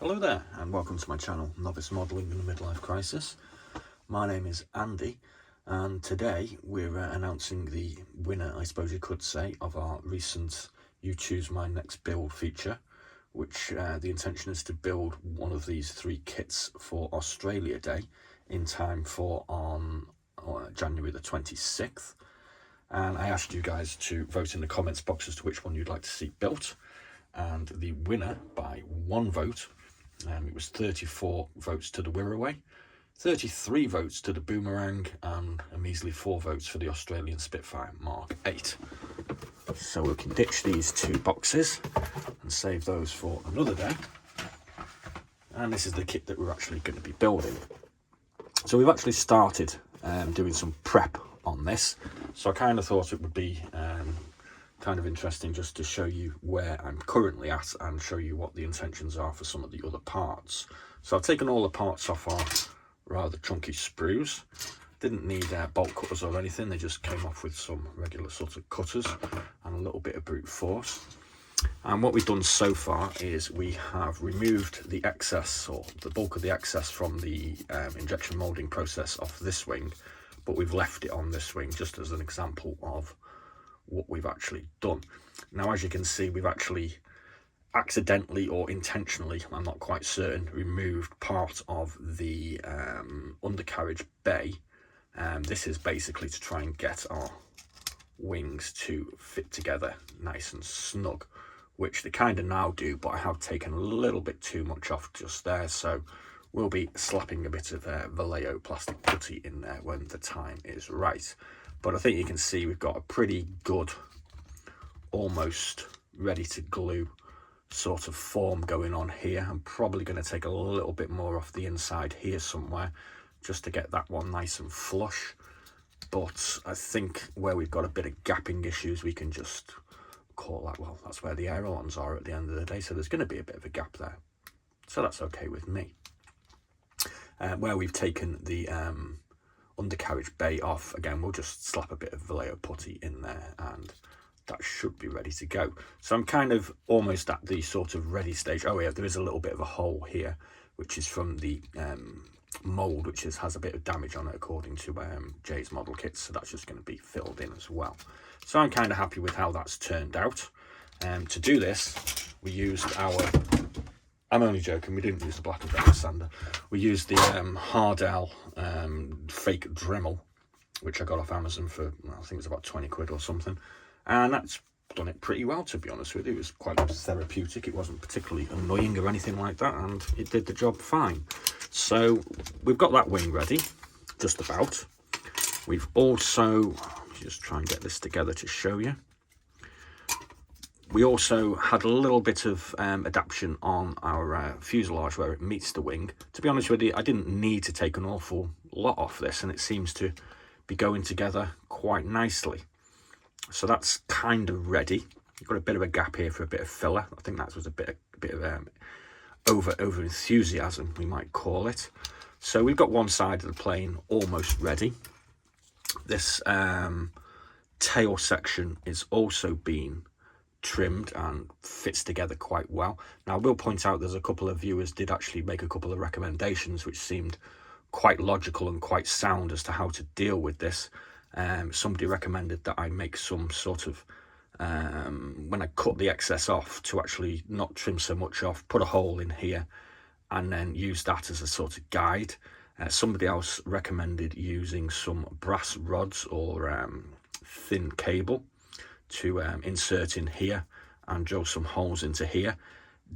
Hello there and welcome to my channel, Novice Modelling in the Midlife Crisis. My name is Andy and today we're announcing the winner, I suppose you could say, of our recent You Choose My Next Build feature, which the intention is to build one of these 3 kits for Australia Day in time for on January the 26th. And I asked you guys to vote in the comments box as to which one you'd like to see built, and the winner by 1 vote, it was 34 votes to the Wirraway, 33 votes to the Boomerang, and a measly 4 votes for the Australian Spitfire Mark 8. So we can ditch these 2 boxes and save those for another day. And this is the kit that we're actually going to be building. So we've actually started doing some prep on this. So I kind of thought it would be kind of interesting just to show you where I'm currently at and show you what the intentions are for some of the other parts. So I've taken all the parts off our rather chunky sprues. Didn't need bolt cutters or anything, they just came off with some regular sort of cutters and a little bit of brute force. And what we've done so far is we have removed the excess, or the bulk of the excess, from the injection moulding process off this wing, but we've left it on this wing just as an example of what we've actually done. Now, as you can see, we've actually accidentally or intentionally, I'm not quite certain, removed part of the undercarriage bay. This is basically to try and get our wings to fit together nice and snug, which they kind of now do, but I have taken a little bit too much off just there, so we'll be slapping a bit of Veeday plastic putty in there when the time is right. But I think you can see we've got a pretty good, almost ready to glue sort of form going on here. I'm probably going to take a little bit more off the inside here somewhere just to get that one nice and flush. But I think where we've got a bit of gapping issues, we can just call that, well, that's where the ailerons are at the end of the day. So there's going to be a bit of a gap there. So that's okay with me. Where we've taken the undercarriage bay off, again, we'll just slap a bit of Veeday putty in there and that should be ready to go. So I'm kind of almost at the sort of ready stage. Oh yeah, there is a little bit of a hole here, which is from the mould, which has a bit of damage on it according to Jay's model kits, so that's just going to be filled in as well. So I'm kind of happy with how that's turned out. To do this, we used our, I'm only joking, we didn't use the Black & Decker sander. We used the Hardell fake Dremel, which I got off Amazon for, well, I think it was about 20 quid or something. And that's done it pretty well, to be honest with you. It was quite therapeutic. It wasn't particularly annoying or anything like that, and it did the job fine. So we've got that wing ready, just about. We've also, just try and get this together to show you. We also had a little bit of adaptation on our fuselage where it meets the wing. To be honest with you, I didn't need to take an awful lot off this, and it seems to be going together quite nicely. So that's kind of ready. You've got a bit of a gap here for a bit of filler. I think that was a bit of over enthusiasm, we might call it. So we've got one side of the plane almost ready. This tail section is also being trimmed and fits together quite well. Now I will point out there's a couple of viewers did actually make a couple of recommendations which seemed quite logical and quite sound as to how to deal with this. Somebody recommended that I make some sort of when I cut the excess off, to actually not trim so much off, put a hole in here and then use that as a sort of guide. Somebody else recommended using some brass rods or thin cable to insert in here and drill some holes into here.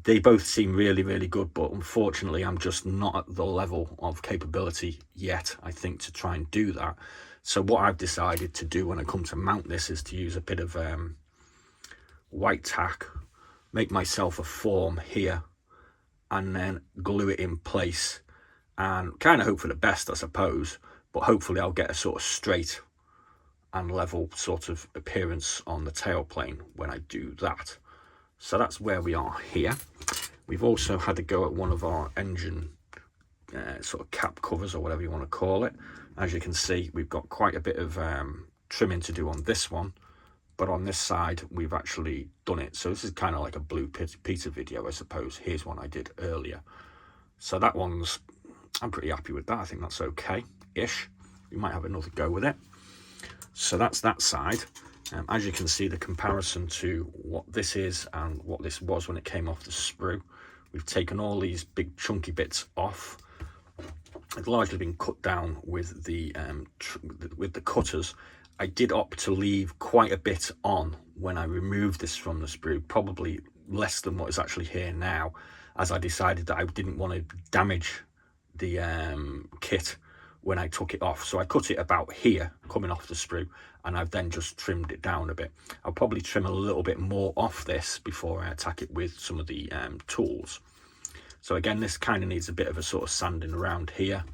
They both seem really good, but unfortunately I'm just not at the level of capability yet, I think, to try and do that. So what I've decided to do when I come to mount this is to use a bit of white tack, make myself a form here and then glue it in place and kind of hope for the best, I suppose, but hopefully I'll get a sort of straight and level sort of appearance on the tailplane when I do that. So that's where we are here. We've also had to go at one of our engine sort of cap covers or whatever you want to call it. As you can see, we've got quite a bit of trimming to do on this one but on this side we've actually done it. So this is kind of like a Blue Peter video, I suppose. Here's one I did earlier. So that one's, I'm pretty happy with that. I think that's okay-ish. We might have another go with it. So that's that side. As you can see, the comparison to what this is and what this was when it came off the sprue. We've taken all these big chunky bits off. It's largely been cut down with the cutters. I did opt to leave quite a bit on when I removed this from the sprue, probably less than what is actually here now, as I decided that I didn't want to damage the kit when I took it off. So I cut it about here coming off the sprue, and I've then just trimmed it down a bit. I'll probably trim a little bit more off this before I attack it with some of the tools. So again, this kind of needs a bit of a sort of sanding around here.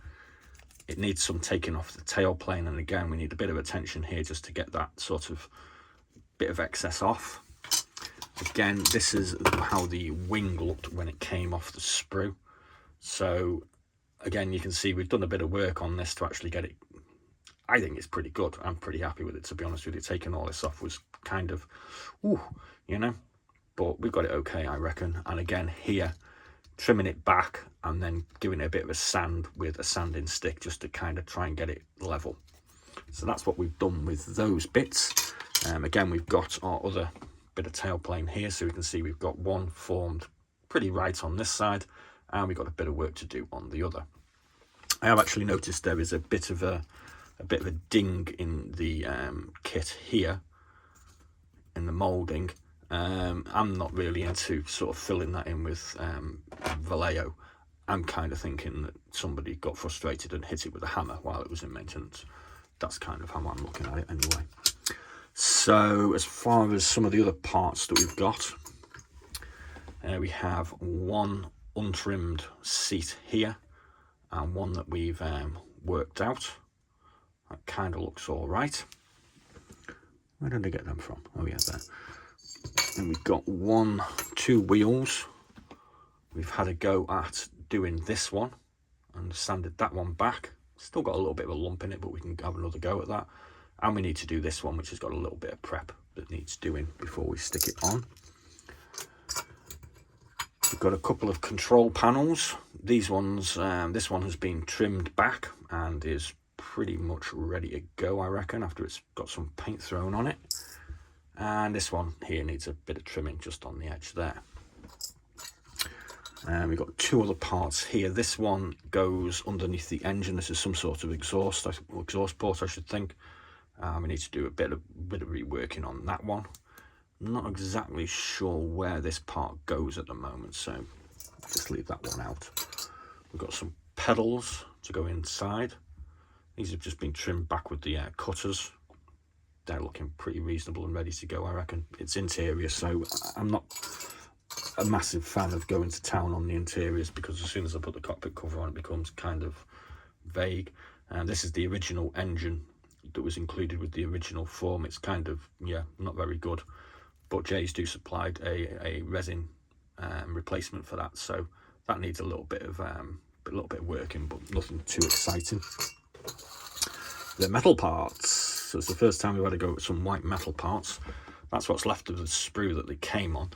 It needs some taking off the tail plane, and again we need a bit of attention here just to get that sort of bit of excess off. Again, this is how the wing looked when it came off the sprue. So again, you can see we've done a bit of work on this to actually get it. I think it's pretty good. I'm pretty happy with it, to be honest with you. Taking all this off was kind of, ooh, you know, but we've got it okay, I reckon. And again, here, trimming it back and then giving it a bit of a sand with a sanding stick just to kind of try and get it level. So that's what we've done with those bits. Again, we've got our other bit of tail plane here, so we can see we've got one formed pretty right on this side, and we've got a bit of work to do on the other. I have actually noticed there is a bit of a ding in the kit here, in the moulding. I'm not really into sort of filling that in with Vallejo. I'm kind of thinking that somebody got frustrated and hit it with a hammer while it was in maintenance. That's kind of how I'm looking at it anyway. So as far as some of the other parts that we've got, we have one untrimmed seat here and one that we've worked out. That kind of looks all right. Where did I get them from? Oh yeah, there. And we've got two wheels. We've had a go at doing this one and sanded that one back. Still got a little bit of a lump in it, but we can have another go at that. And we need to do this one, which has got a little bit of prep that needs doing before we stick it on. We've got a couple of control panels. These ones, this one has been trimmed back and is pretty much ready to go, I reckon, after it's got some paint thrown on it. And this one here needs a bit of trimming just on the edge there. And we've got two other parts here. This one goes underneath the engine. This is some sort of exhaust port, I should think. We need to do a bit of reworking on that one. I'm not exactly sure where this part goes at the moment, so just leave that one out. We've got some pedals to go inside. These have just been trimmed back with the cutters. They're looking pretty reasonable and ready to go, I reckon. It's interior, so I'm not a massive fan of going to town on the interiors, because as soon as I put the cockpit cover on, it becomes kind of vague. And this is the original engine that was included with the original form. It's kind of, yeah, not very good, but J's do supplied a resin replacement for that, so that needs a little bit of working, but nothing too exciting. The metal parts. So it's the first time we've had to go with some white metal parts. That's what's left of the sprue that they came on.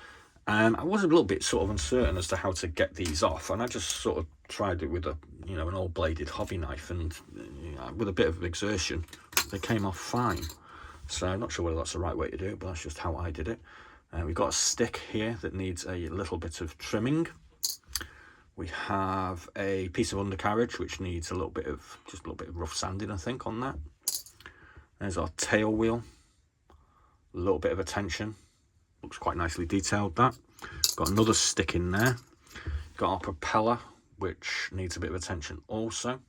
I was a little bit sort of uncertain as to how to get these off, and I just sort of tried it with an old bladed hobby knife, and with a bit of exertion, they came off fine. So I'm not sure whether that's the right way to do it, but that's just how I did it. We've got a stick here that needs a little bit of trimming. We have a piece of undercarriage which needs a little bit of rough sanding, I think, on that. There's our tail wheel. A little bit of attention. Looks quite nicely detailed, that. Got another stick in there. Got our propeller, which needs a bit of attention also.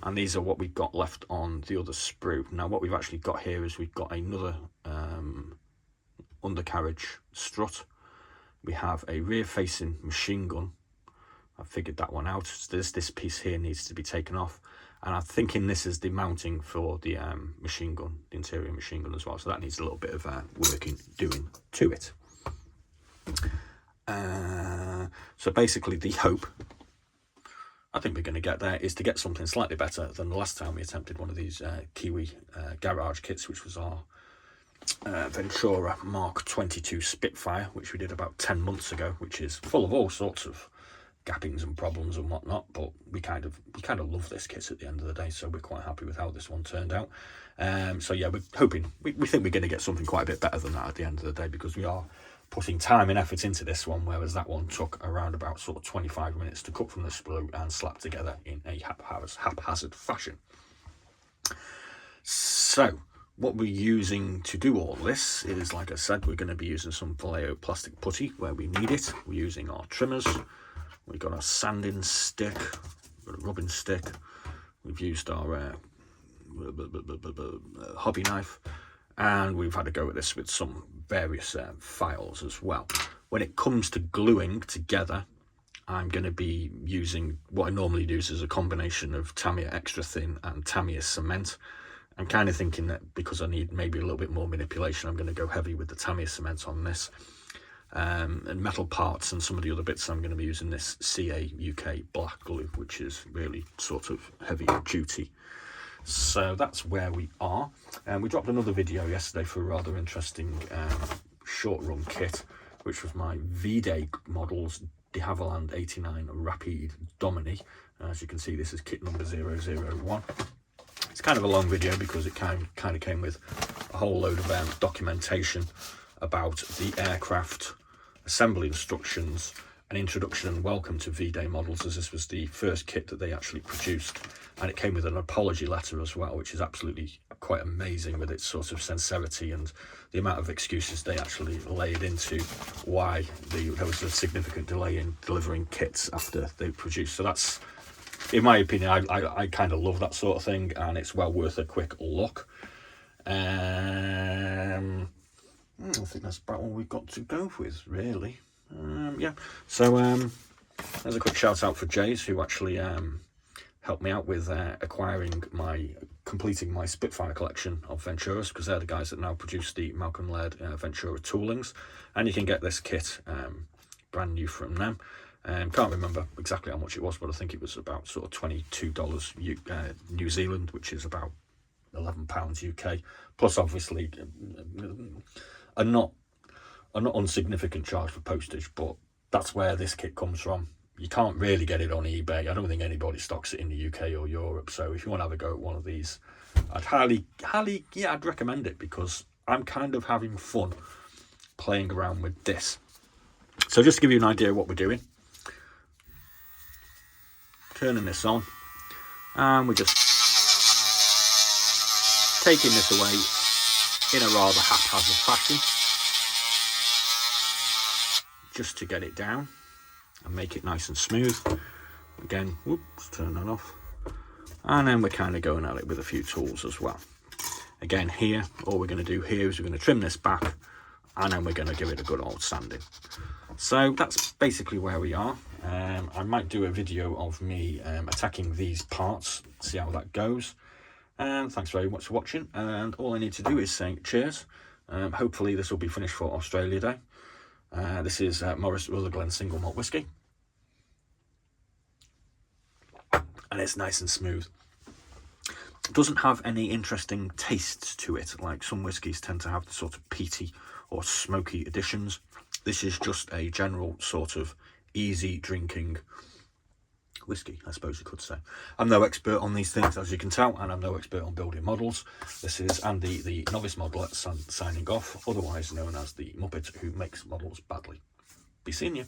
And these are what we've got left on the other sprue. Now what we've actually got here is we've got another undercarriage strut. We have a rear facing machine gun. I figured that one out. So this piece here needs to be taken off. And I'm thinking this is the mounting for the machine gun, the interior machine gun as well. So that needs a little bit of doing to it. So basically the hope, I think we're going to get there, is to get something slightly better than the last time we attempted one of these Kiwi garage kits, which was our Ventura Mark 22 Spitfire, which we did about 10 months ago, which is full of all sorts of gappings and problems and whatnot, but we kind of love this kit at the end of the day, so we're quite happy with how this one turned out. So yeah, we're hoping, we think we're going to get something quite a bit better than that at the end of the day, because we are putting time and effort into this one, whereas that one took around about sort of 25 minutes to cut from the sprue and slap together in a haphazard fashion. So what we're using to do all this is, like I said, we're going to be using some Vallejo plastic putty where we need it. We're using our trimmers, we've got our sanding stick, we've got a rubbing stick, we've used our hobby knife, and we've had a go at this with some various files as well. When it comes to gluing together, I'm going to be using what I normally use as a combination of Tamiya Extra Thin and Tamiya Cement. I'm kind of thinking that because I need maybe a little bit more manipulation, I'm going to go heavy with the Tamiya Cement on this. And metal parts and some of the other bits, I'm going to be using this CA UK black glue, which is really sort of heavy duty. So that's where we are. We dropped another video yesterday for a rather interesting short run kit, which was my Veeday models de Havilland 89 Rapide Domini. As you can see, this is kit number 001. It's kind of a long video because it kind of came with a whole load of documentation about the aircraft, assembly instructions, an introduction and welcome to Veeday models, as this was the first kit that they actually produced, and it came with an apology letter as well, which is absolutely quite amazing with its sort of sincerity and the amount of excuses they actually laid into why there was a significant delay in delivering kits after they produced. So that's, in my opinion, I kind of love that sort of thing, and it's well worth a quick look. I think that's about all we've got to go with, really. Yeah, so there's a quick shout out for Jays, who actually helped me out with completing my Spitfire collection of Venturas, because they're the guys that now produce the Malcolm Laird Ventura toolings, and you can get this kit brand new from them. Can't remember exactly how much it was, but I think it was about sort of $22 New Zealand, which is about £11 UK, plus obviously a not insignificant charge for postage, but that's where this kit comes from. You can't really get it on eBay. I don't think anybody stocks it in the UK or Europe, so if you want to have a go at one of these, I'd I'd recommend it, because I'm kind of having fun playing around with this. So just to give you an idea of what we're doing, turning this on, and we're just taking this away in a rather haphazard fashion, just to get it down and make it nice and smooth. Again, whoops, turn that off. And then we're kind of going at it with a few tools as well. Again, here, all we're going to do here is we're going to trim this back, and then we're going to give it a good old sanding. So that's basically where we are. I might do a video of me attacking these parts, see how that goes. Thanks very much for watching, and all I need to do is say cheers. Hopefully this will be finished for Australia Day. This is Morris Rutherglen single malt whiskey, and it's nice and smooth. It doesn't have any interesting tastes to it, like some whiskies tend to have the sort of peaty or smoky additions. This is just a general sort of easy drinking whiskey, I suppose you could say. I'm no expert on these things, as you can tell, and I'm no expert on building models. This is Andy, the novice modeler, signing off, otherwise known as the Muppet who makes models badly. Be seeing you.